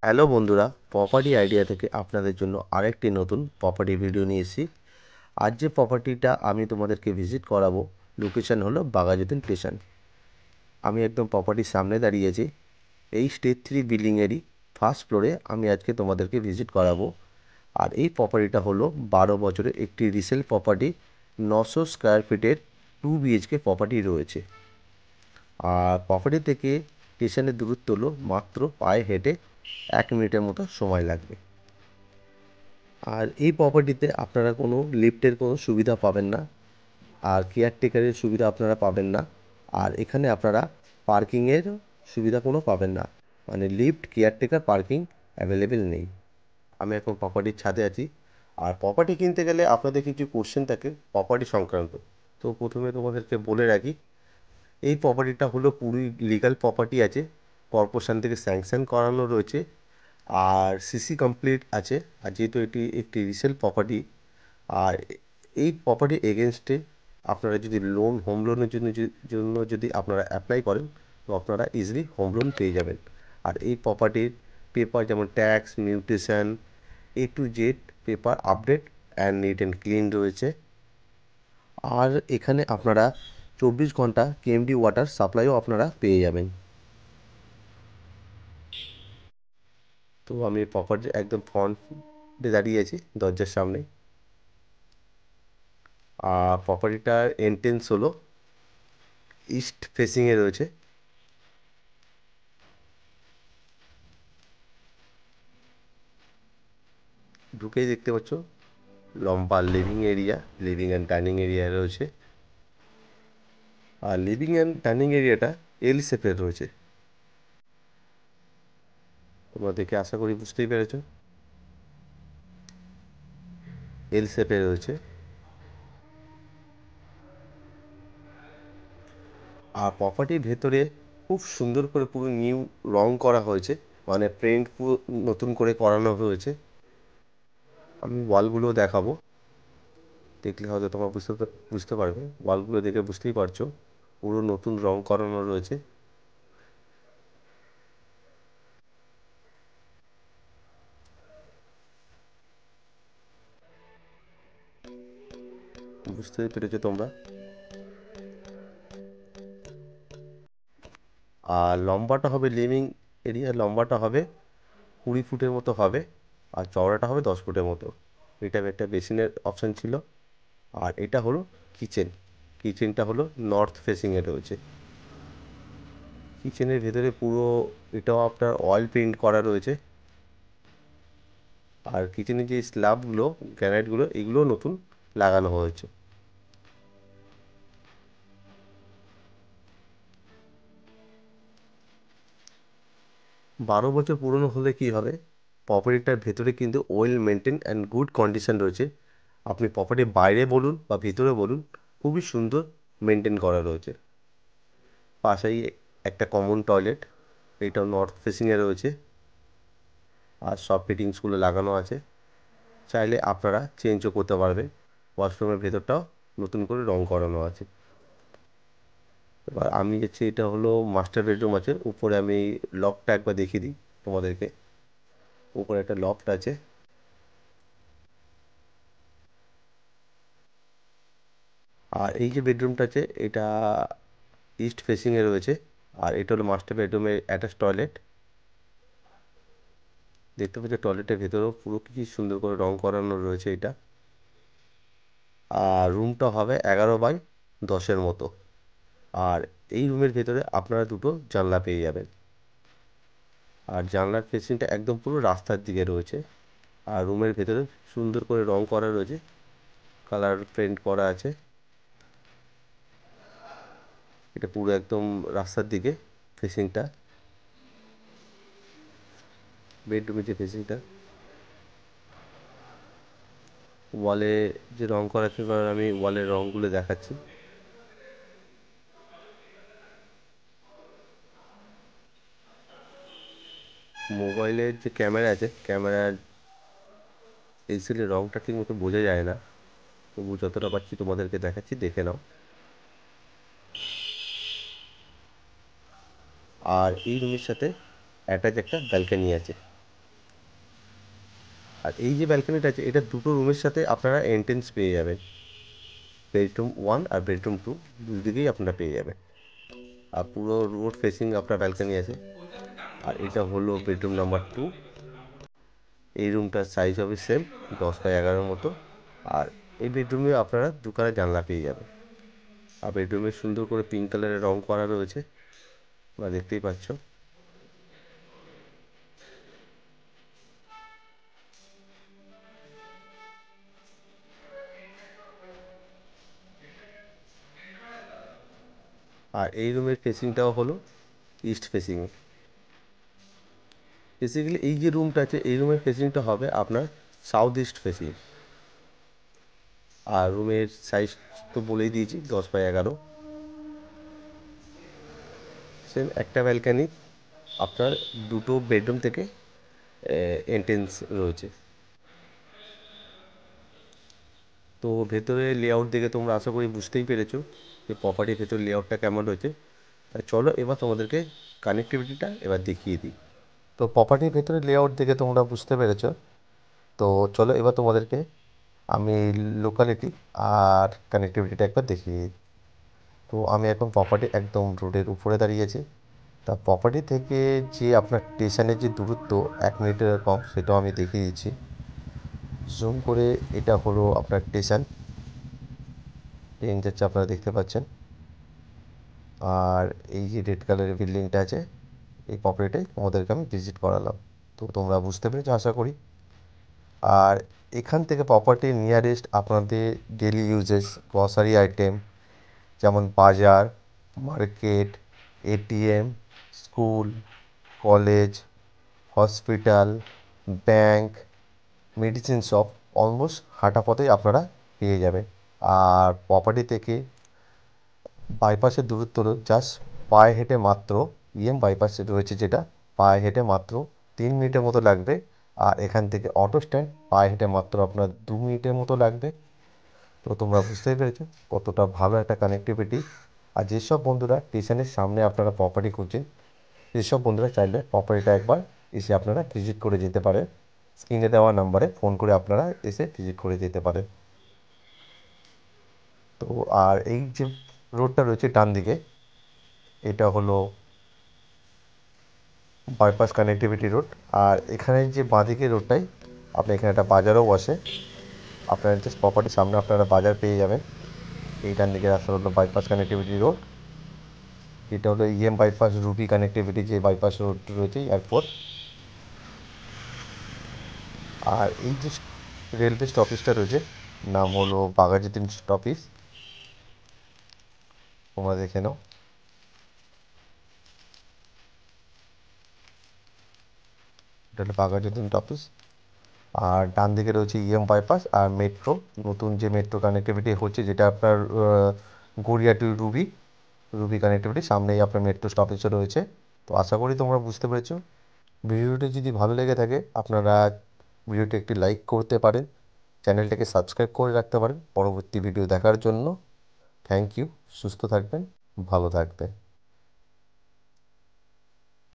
Hello বন্ধুরা, property idea থেকে আপনাদের জন্য আরেকটি নতুন প্রপার্টি ভিডিও নিয়ে এসেছি। আজ যে প্রপার্টিটা আমি তোমাদেরকে ভিজিট করাবো, লোকেশন হলো বাঘাযতীন স্টেশন। আমি একদম প্রপার্টির সামনে দাঁড়িয়েছি। এই স্টেজ 3 বিল্ডিংয়েরই ফার্স্ট ফ্লোরে আমি আজকে তোমাদেরকে ভিজিট করাবো। আর এই প্রপার্টিটা হলো 12 বছরের একটি রিসেল প্রপার্টি। 900 স্কোয়ার ফিটের 2 বিএইচকে প্রপার্টি রয়েছে। আর প্রপার্টি থেকে স্টেশনের দূরত্ব হলো মাত্র পায়ে হেঁটে 1 মিনিটের মতো সময় লাগবে। আর এই প্রপার্টিতে আপনারা কোনো লিফটের কোনো সুবিধা পাবেন না, আর কেয়ারটেকারের সুবিধা আপনারা পাবেন না। আর এখানে আপনারা পার্কিংয়ের সুবিধা কোনো পাবেন না, মানে লিফট, কেয়ারটেকার, পার্কিং অ্যাভেলেবেল নেই। আমি এখন প্রপার্টির ছাদে আছি। আর প্রপার্টি কিনতে গেলে আপনাদের কিছু কোশ্চেন থাকে প্রপার্টি সংক্রান্ত। তো প্রথমে তোমাদেরকে বলে রাখি, এই প্রপার্টিটা হলো পুরোই লিগাল প্রপার্টি আছে, কর্পোরেশন থেকে স্যাংশন করানো রয়েছে, আর সিসি কমপ্লিট আছে। আর যেহেতু এটি একটি রিসেল প্রপার্টি, আর এই প্রপার্টি এগেনস্টে আপনারা যদি লোন, হোম লোনের জন্য যদি আপনারা অ্যাপ্লাই করেন, তো আপনারা ইজিলি হোম লোন পেয়ে যাবেন। আর এই প্রপার্টির পেপার যেমন tax, mutation, A to Z paper update and neat and clean রয়েছে। আর এখানে আপনারা 24 ঘন্টা কেএমডি ওয়াটার সাপ্লাইও আপনারা পেয়ে যাবেন। তো আমি প্রপার্টি একদম ফ্রন্টে দাঁড়িয়ে আছি, দরজার সামনে। আর প্রপার্টিটার এন্ট্রেন্স হলো ইস্ট ফেসিংয়ে রয়েছে। ঢুকেই দেখতে পাচ্ছ লম্বা living area, living and dining area রয়েছে। আর লিভিং অ্যান্ড ডাইনিং এরিয়াটা এল শেপের রয়েছে। তোমরা দেখে আশা করি বুঝতেই পেরেছো, এল শেপে রয়েছে। আর প্রপার্টির ভেতরে খুব সুন্দর করে পুরো নিউ রং করা হয়েছে, মানে পেন্ট পুরো নতুন করে করানো হয়েছে। আমি ওয়ালগুলো দেখাবো, দেখলে হয়তো তোমরা বুঝতে পারবে। ওয়ালগুলো দেখে বুঝতেই পারছো পুরো নতুন রং করানো রয়েছে। বুঝতেই পেরেছো তোমরা। আর লম্বাটা হবে, লিভিং এরিয়ার লম্বাটা হবে 20 ফুটের মতো হবে, আর চওড়াটা হবে 10 ফুটের মতো। এটা একটা বেসিনের অপশান ছিল। আর এটা হলো কিচেন। কিচেনটা হলো নর্থ ফেসিংয়ে রয়েছে। কিচেনের ভেতরে পুরো এটাও আপনার অয়েল পেইন্ট করা রয়েছে। আর কিচেনের যে স্ল্যাবগুলো, গ্রানাইটগুলো, এগুলো নতুন লাগানো হয়েছে। 12 বছর পুরনো হলে কী হবে, প্রপার্টিটার ভেতরে কিন্তু well maintain and good condition রয়েছে। আপনি প্রপার্টির বাইরে বলুন বা ভিতরে বলুন, খুবই সুন্দর মেনটেন করা রয়েছে। পাশেই একটা কমন টয়লেট, এইটাও নর্থ ফেসিংয়ে রয়েছে। আর সব ফিটিংসগুলো লাগানো আছে, চাইলে আপনারা চেঞ্জও করতে পারবেন। ওয়াশরুমের ভেতরটাও নতুন করে রং করানো আছে। এবার আমি যাচ্ছি, এটা হলো মাস্টার বেডরুম আছে। উপরে আমি লকটা একবার দেখিয়ে দিই তোমাদেরকে। উপরে একটা লফট আছে। আর এই যে বেডরুমটা আছে, এটা ইস্ট ফেসিংয়ে রয়েছে। আর এটা হলো মাস্টার বেডরুমের অ্যাটাচ টয়লেট। দেখতে পাচ্ছি টয়লেটের ভেতরেও পুরো কি সুন্দর করে রং করানো রয়েছে এটা। আর রুমটা হবে 11 বাই 10-এর মতো। আর এই রুমের ভেতরে আপনারা দুটো জানলা পেয়ে যাবেন। আর জানলার ফেসিংটা একদম পুরো রাস্তার দিকে রয়েছে। আর রুমের ভেতরে সুন্দর করে রং করা রয়েছে, কালার পেন্ট করা আছে। এটা পুরো একদম রাস্তার দিকে ফেসিংটা, বেডরুমের যে ফেসিংটা। ওয়ালে যে রং করা আছে, এবার আমি ওয়ালের রংগুলো দেখাচ্ছি। মোবাইলের যে ক্যামেরা আছে, ক্যামেরার এলসিডির রংটা ঠিক মতো বোঝা যায় না, তবু যতটা পারছি তোমাদেরকে দেখাচ্ছি, দেখে নাও। আর এই রুমের সাথে অ্যাটাচ একটা ব্যালকনি আছে। আর এই যে ব্যালকনিটা আছে এটা দুটো রুমের সাথে আপনারা এন্ট্রেন্স পেয়ে যাবেন, বেডরুম 1 আর বেডরুম 2 দুদিকেই আপনারা পেয়ে যাবেন। আর পুরো রোড ফেসিং আপনার ব্যালকনি আছে। আর এটা হলো বেডরুম নাম্বার 2। এই রুমটার সাইজ হবে সেম 10x11 মতো। আর এই বেডরুমে আপনারা দুখানা জানলা পেয়ে যাবেন। আর বেডরুমে সুন্দর করে পিঙ্ক কালারের রং করা রয়েছে, তোমরা দেখতেই পাচ্ছ। আর এই রুমের ফেসিংটাও হলো ইস্ট ফেসিং। বেসিক্যালি এই যে রুমটা আছে এই রুমের ফেসিংটা হবে আপনার সাউথ ইস্ট ফেসিং। আর রুমের সাইজ তো বলেই দিয়েছি 10x11। সেম একটা ব্যালকানি আপনার দুটো বেডরুম থেকে এন্ট্রেন্স রয়েছে। তো ভেতরে লেআউট দেখে তোমরা আশা করি বুঝতেই পেরেছো যে প্রপার্টির ভেতর লেআউটটা কেমন রয়েছে। চলো এবার তোমাদেরকে কানেক্টিভিটিটা এবার দেখিয়ে দিই। তো প্রপার্টির ভেতরে লেআউট দেখে তোমরা বুঝতে পেরেছো। তো চলো এবার তোমাদেরকে আমি লোকালিটি আর কানেক্টিভিটিটা একবার দেখিয়ে দিই। তো আমি এখন প্রপার্টি একদম রোডের উপরে দাঁড়িয়েছি। তা প্রপার্টি থেকে যে আপনার স্টেশনের যে দূরত্ব 1 মিনিটের কম সেটাও আমি দেখিয়ে দিচ্ছি জুম করে। এটা হলো আপনার স্টেশন, ট্রেন যাচ্ছে আপনারা দেখতে পাচ্ছেন। আর এই যে রেড কালারের বিল্ডিংটা আছে এই প্রপার্টিটাই তোমাদেরকে আমি ভিজিট করালাম। তো তোমরা বুঝতে পেরেছো আশা করি। আর এখান থেকে প্রপার্টির নিয়ারেস্ট আপনাদের ডেলি ইউজেস গ্রসারি আইটেম যেমন বাজার, market, ATM, school, college, hospital, bank, medicine shop almost হাঁটা পথেই আপনারা পেয়ে যাবেন। আর প্রপার্টি থেকে বাইপাসের দূরত্ব জাস্ট পায়ে হেঁটে মাত্র বাইপাস রয়েছে যেটা পায়ে হেঁটে মাত্র 3 মিনিটের মতো লাগবে। আর এখান থেকে অটো স্ট্যান্ড পায়ে হেঁটে মাত্র আপনার 2 মিনিটের মতো লাগবে। তো তোমরা বুঝতেই পেরেছো কতটা ভালো একটা কানেক্টিভিটি। আর যেসব বন্ধুরা স্টেশনের সামনে আপনারা প্রপার্টি খুঁজছেন যেসব বন্ধুরা চাইলে প্রপার্টিটা একবার এসে আপনারা ভিজিট করে যেতে পারে। স্ক্রিনে দেওয়া নাম্বারে ফোন করে আপনারা এসে ভিজিট করে যেতে পারেন। তো আর এই যে রোডটা রয়েছে ডান দিকে এটা হলো বাইপাস কানেক্টিভিটি রোড। আর এখানে যে বাঁদিকে রোডটাই আপনি এখানে একটা বাজারও বসে, আপনারা জাস্ট প্রপার্টির সামনে আপনারা বাজার পেয়ে যাবেন। এই ডান দিকে রাস্তা হলো বাইপাস কানেক্টিভিটি রোড। এটা হলো বাইপাস রুবি কানেক্টিভিটি যে বাইপাস রোড রয়েছে এয়ারপোর্ট। আর এই যে রেলওয়ে স্টপেজটা রয়েছে নাম হলো বাঘাযতীন স্টপেজ, তোমরা দেখে নাও। এটা হলো বাঘাযতীন স্টপেজ। আর ডান দিকে রয়েছে বাইপাস আর মেট্রো, নতুন যে মেট্রো কানেক্টিভিটি হচ্ছে যেটা আপনার গড়িয়া টু রুবি কানেক্টিভিটি সামনেই আপনার মেট্রো স্টপেজও রয়েছে। তো আশা করি তোমরা বুঝতে পেরেছো। ভিডিওটি যদি ভালো লেগে থাকে আপনারা ভিডিওটি একটি লাইক করতে পারেন, চ্যানেলটাকে সাবস্ক্রাইব করে রাখতে পারেন পরবর্তী ভিডিও দেখার জন্য। Thank you. সুস্থ থাকবেন, ভালো থাকবেন।